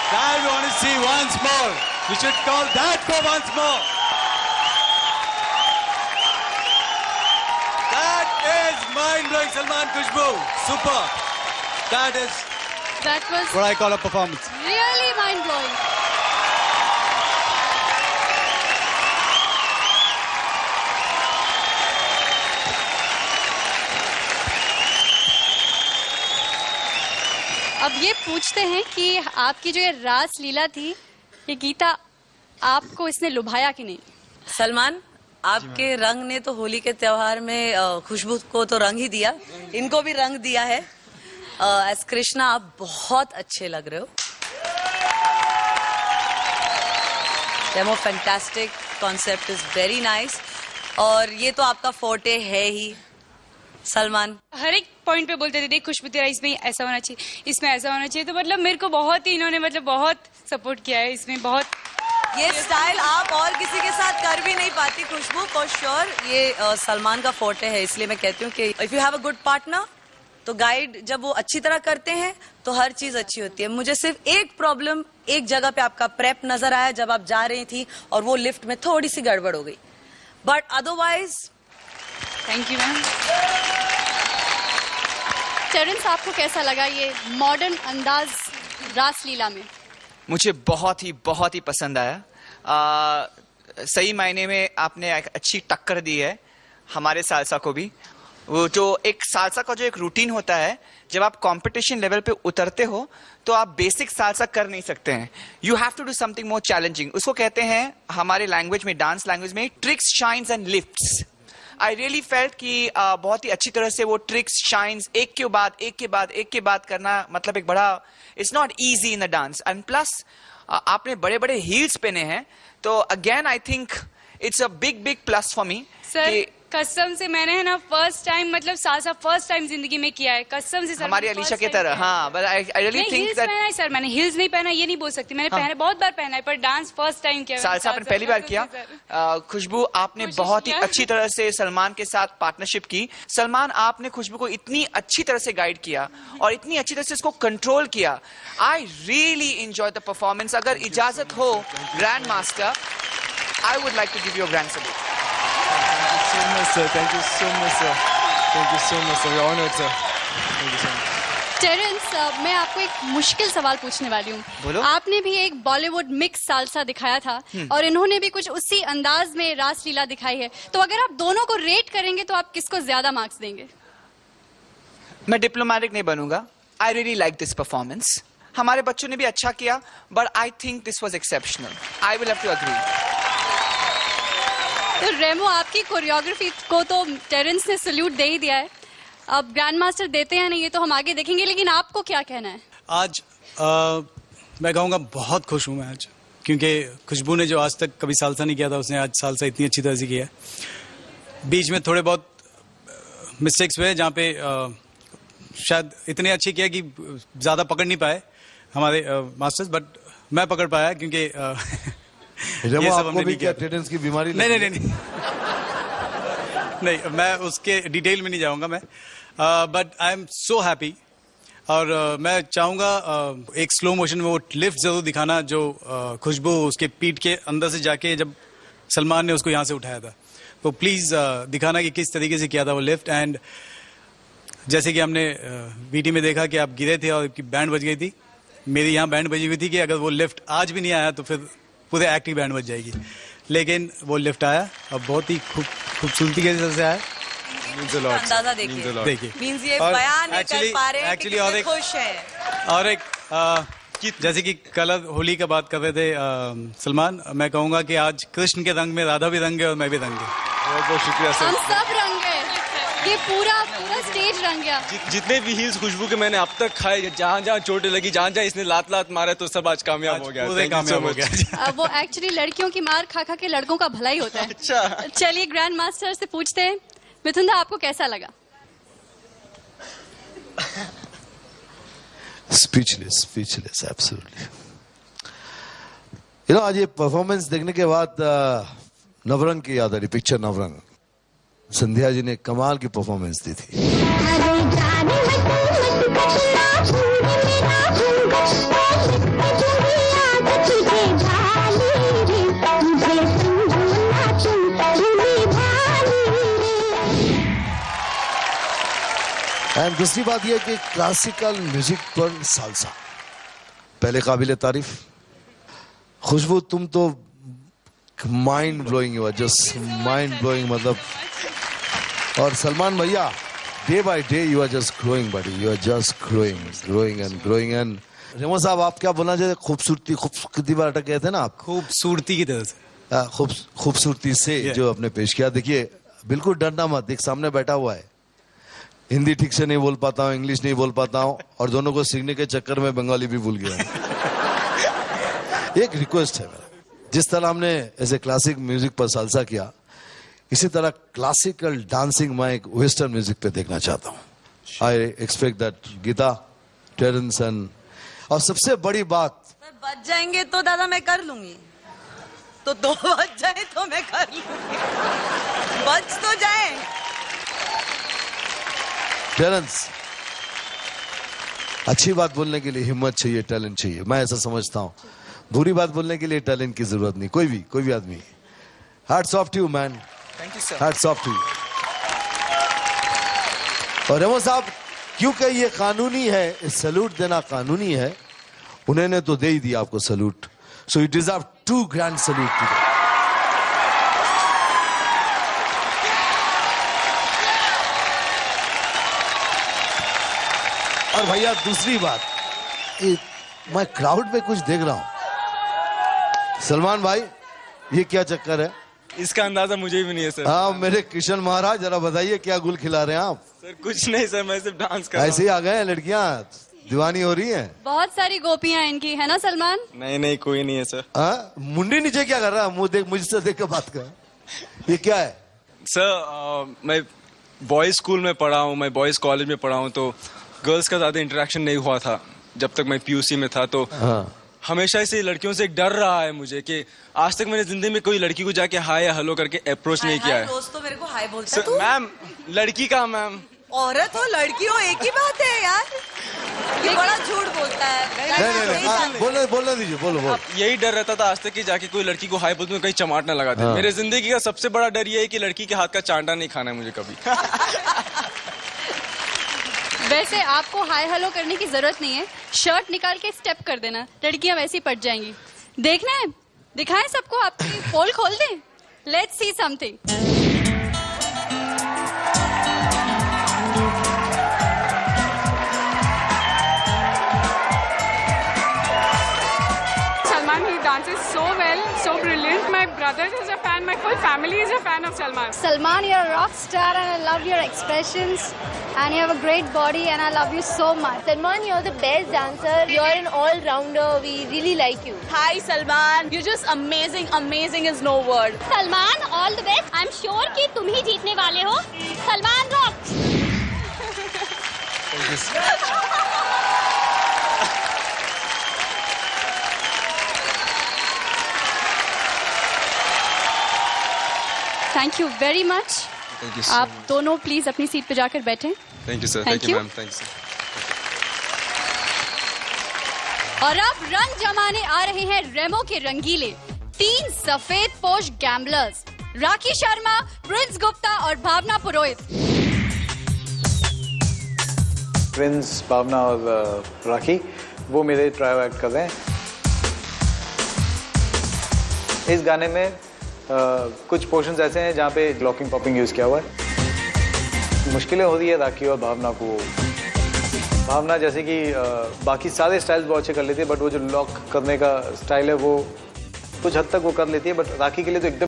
That we want to see once more. We should call that for once more. That is mind-blowing, Salman, Khushbu. Super. That was what I call a performance. Really mind-blowing. अब ये पूछते हैं कि आपकी जो ये रास लीला थी, ये गीता आपको इसने लुभाया कि नहीं? सलमान, आपके रंग ने तो होली के त्योहार में खुशबू को तो रंग ही दिया, इनको भी रंग दिया है। एज कृष्णा आप बहुत अच्छे लग रहे हो। Demo fantastic, concept is very nice, और ये तो आपका फोर्टे है ही। सलमान हर एक पॉइंट पे बोलते थे, देख खुशबू तेरा इसमें ऐसा होना चाहिए, इसमें ऐसा होना चाहिए, तो मतलब मेरे को बहुत ही इन्होंने मतलब बहुत सपोर्ट किया है इसमें। बहुत ये स्टाइल आप और किसी के साथ कर भी नहीं पाती खुशबू, फॉर श्योर ये सलमान का फोर्टे है। इसलिए मैं कहती हूँ कि if you have a good partner तो गाइड जब वो अच्छी तरह करते हैं तो हर चीज अच्छी होती है। मुझे सिर्फ एक प्रॉब्लम, एक जगह पे आपका प्रेप नजर आया जब आप जा रही थी और वो लिफ्ट में थोड़ी सी गड़बड़ हो गई, but otherwise thank you ma'am. Terence, आपको कैसा लगा ये मॉडर्न अंदाज रासलीला में? मुझे बहुत ही पसंद आया। सही मायने में आपने एक अच्छी टक्कर दी है हमारे सालसा को भी। वो जो एक सालसा का जो एक रूटीन होता है, जब आप कंपटीशन लेवल पे उतरते हो तो आप बेसिक सालसा कर नहीं सकते हैं। You have to do something more challenging. उसको कहते हैं हमारे लैंग्वेज में, डांस लैंग्वेज में, tricks, shines and lifts. I really felt कि बहुत ही अच्छी तरह से वो ट्रिक्स, शाइन्स एक के बाद करना, मतलब एक बड़ा, it's not easy in the dance. And plus आपने बड़े बड़े हील्स पहने हैं, तो again I think it's a big plus for me. Sir कसम से मैंने है ना फर्स्ट टाइम, मतलब सालसा फर्स्ट टाइम जिंदगी में किया है, कसम से सर। हमारी अलीशा की तरह। हाँ, but I really think that पहना है सर, मैंने हिल्स नहीं पहना ये नहीं बोल सकती, मैंने पहना बहुत बार पहना है, पर डांस फर्स्ट टाइम किया। सालसा आपने पहली बार किया। खुशबू, आपने बहुत ही अच्छी तरह से सलमान के साथ पार्टनरशिप की। सलमान, आपने खुशबू को इतनी अच्छी तरह से गाइड किया और इतनी अच्छी तरह से इसको कंट्रोल किया। I really enjoy the performance. अगर इजाजत हो grand master, I would like to give you a grand salute. Thank you so much, sir. Thank you so much, sir. We're honored, sir. Thank you so much. Terence, मैं आपको एक मुश्किल सवाल पूछने वाली हूँ। आपने भी एक बॉलीवुड मिक्स सालसा दिखाया था और इन्होंने भी कुछ उसी अंदाज में रासलीला दिखाई है, तो अगर आप दोनों को रेट करेंगे तो आप किसको ज्यादा मार्क्स देंगे? मैं डिप्लोमेटिक नहीं बनूंगा। I really like this performance. हमारे बच्चों ने भी अच्छा किया, but I think this was exceptional. I will have to agree. तो रेमो, आपकी कोरियोग्राफी को तो टेरेंस ने सल्यूट दे ही दिया है। अब ग्रैंड मास्टर देते हैं नहीं, ये तो हम आगे देखेंगे, लेकिन आपको क्या कहना है? आज मैं कहूँगा बहुत खुश हूँ मैं आज, क्योंकि खुशबू ने जो आज तक कभी सालसा नहीं किया था, उसने आज सालसा इतनी अच्छी तरह से किया है। बीच में थोड़े बहुत मिस्टेक्स हुए जहाँ पे शायद इतने अच्छे किया कि ज़्यादा पकड़ नहीं पाए हमारे मास्टर्स, बट मैं पकड़ पाया क्योंकि रेमो, आपको भी क्या टेरेंस की बीमारी? नहीं, मैं उसके डिटेल में नहीं जाऊंगा मैं, but I am so happy. और मैं चाहूंगा एक स्लो मोशन में वो लिफ्ट जरूर दिखाना जो खुशबू उसके पीठ के अंदर से जाके जब सलमान ने उसको यहाँ से उठाया था, तो प्लीज दिखाना कि किस तरीके से किया था वो लिफ्ट। एंड जैसे कि हमने वीटी में देखा कि आप गिरे थे और आपकी बैंड बज गई थी, मेरी यहाँ बैंड बजी हुई थी कि अगर वो लिफ्ट आज भी नहीं आया तो फिर पूरे एक्ट की बैंड बज जाएगी, लेकिन वो लिफ्ट आया और बहुत ही खूबसूरती के से आया। अंदाजा देखिए। मींस ये बयान नहीं कर पा रहे हैं कि कितने खुश हैं। और एक जैसे कि कल होली का बात कर रहे थे सलमान, मैं कहूँगा कि आज कृष्ण के रंग में राधा भी रंगे और मैं भी रंगे। बहुत बहुत शुक्रिया सर। हम सब रंगे। ये पूरा स्टेज रंग गया। जितने भी हील्स खुशबू के मैंने अब तक खाए, जहाँ जहाँ चोटें लगी, जहाँ जहाँ इसने लात मारा, तो सब आज कामयाब हो गया। कामयाब हो गया। वो एक्चुअली लड़कियों की मार खा के लड़कों का भला ही होता है। अच्छा। चलिए ग्रैंड मास्टर से पूछते हैं, मिथुन दा आपको कैसा लगा? Speechless absolutely. आज ये परफॉर्मेंस देखने के बाद नवरंग की याद आ रही, पिक्चर नवरंग। संध्या जी ने कमाल की परफॉर्मेंस दी थी। एंड दूसरी बात यह कि क्लासिकल म्यूजिक पर सालसा पहले काबिल तारीफ। खुशबू तुम तो mind blowing, you are just mind blowing, मतलब। और सलमान भैया, day by day you are just growing buddy, you are just growing and Remo साहब, आप क्या बोलना चाहते? खूबसूरती बार अटक गए थे ना आप। खूबसूरती की तरह से, खूबसूरती से जो आपने पेश किया। देखिए, बिल्कुल डरना मत, एक सामने बैठा हुआ है। हिंदी ठीक से नहीं बोल पाता हूँ, इंग्लिश नहीं बोल पाता हूँ, और दोनों को सीखने के चक्कर में बंगाली भी भूल गया। एक रिक्वेस्ट है मेरा, जिस तरह हमने ऐसे क्लासिक म्यूजिक पर सालसा किया, इसी तरह क्लासिकल डांसिंग मैं एक वेस्टर्न म्यूजिक पे देखना चाहता हूँ। I expect that Geeta, Terence and, और सबसे बड़ी बात, बच जाएंगे तो दादा मैं कर लूंगी, तो 2 बच जाए तो मैं कर लूंगी, बच तो जाए। टेरेंस, अच्छी बात बोलने के लिए हिम्मत चाहिए, टैलेंट चाहिए, मैं ऐसा समझता हूँ। बुरी बात बोलने के लिए टैलेंट की जरूरत नहीं, कोई भी आदमी। Hats off to you man, thank you sir. Hats off to you. और रेमो साहब, क्योंकि ये कानूनी है, सैल्यूट देना कानूनी है, उन्होंने तो दे ही दिया आपको salute, so you deserve 2 grand salute too. और भैया दूसरी बात, मैं क्राउड में कुछ देख रहा हूं। सलमान भाई, ये क्या चक्कर है? इसका अंदाजा मुझे भी नहीं है सर। हाँ, मेरे किशन महाराज, जरा बताइए क्या गुल खिला रहे हैं आप? सर कुछ नहीं सर, मैं सिर्फ डांस कर रहा हूं। ऐसे ही आ गए हैं लड़कियां, दीवानी हो रही हैं। बहुत सारी गोपियां इनकी, है ना सलमान? नहीं, कोई नहीं है सर। हाँ, मुंडी नीचे क्या कर रहा है? मुंह देख, मुझसे देख कर बात कर। ये क्या है? सर मैं बॉयज स्कूल में पढ़ा हूँ, मैं बॉयज कॉलेज में पढ़ा हूँ, तो गर्ल्स का ज्यादा इंटरेक्शन नहीं हुआ था जब तक मैं पीयूसी में था। तो हमेशा से लड़कियों से एक डर रहा है मुझे कि आज तक मैंने जिंदगी में कोई लड़की को जाके हाय या हेलो करके अप्रोच नहीं किया है। रोज तो मेरे को हाय बोलता है तू। मैम, लड़की का मैम, औरत हो लड़की हो एक ही बात है यार, ये बड़ा झूठ बोलता है। नहीं, बोलने दीजिए, बोलो। यही डर रहता था आज तक कि जाके कोई लड़की को हाय बोलते में कहीं चमाट ना लगा दे। मेरे जिंदगी का सबसे बड़ा डर ये है कि लड़की के हाथ का चांटा नहीं खाना है मुझे कभी। वैसे आपको हाय हेलो करने की जरूरत नहीं है, शर्ट निकाल के स्टेप कर देना, लड़कियां वैसे ही पट जाएंगी। देखना है, दिखाएं सबको, आपकी पोल खोल दें। Let's see something. Salman, he dances so well, so brilliant. My brother is a fan, my whole family is a fan of Salman. Salman, you're a rock star and I love your expressions and you have a great body and I love you so much. Salman, you're the best dancer. You're an all-rounder. We really like you. Hi Salman, you're just amazing. Amazing is no word. Salman, all the best. I'm sure कि तुम ही जीतने वाले हो. Salman rocks. Thank you very much. Thank you आप दोनों please अपनी seat पे जाकर बैठें। Thank you sir. Thank thank you you. Ma'am, thank you sir. और अब रंग जमाने आ रहे हैं रेमो के रंगीले 3 सफेद पोश गैम्बलर्स, राखी शर्मा, प्रिंस गुप्ता और भावना पुरोहित। प्रिंस, भावना और राखी, वो मेरे ट्रायो एक्ट कर रहे हैं। इस गाने में कुछ पोर्शंस ऐसे हैं जहाँ पे लॉकिंग पॉपिंग यूज किया हुआ है। मुश्किलें हो रही है राखी और भावना को। भावना जैसे कि बाकी सारे स्टाइल्स बहुत अच्छे कर लेती है, बट वो जो लॉक करने का स्टाइल है वो कुछ हद तक वो कर लेती है, बट राखी के लिए तो एकदम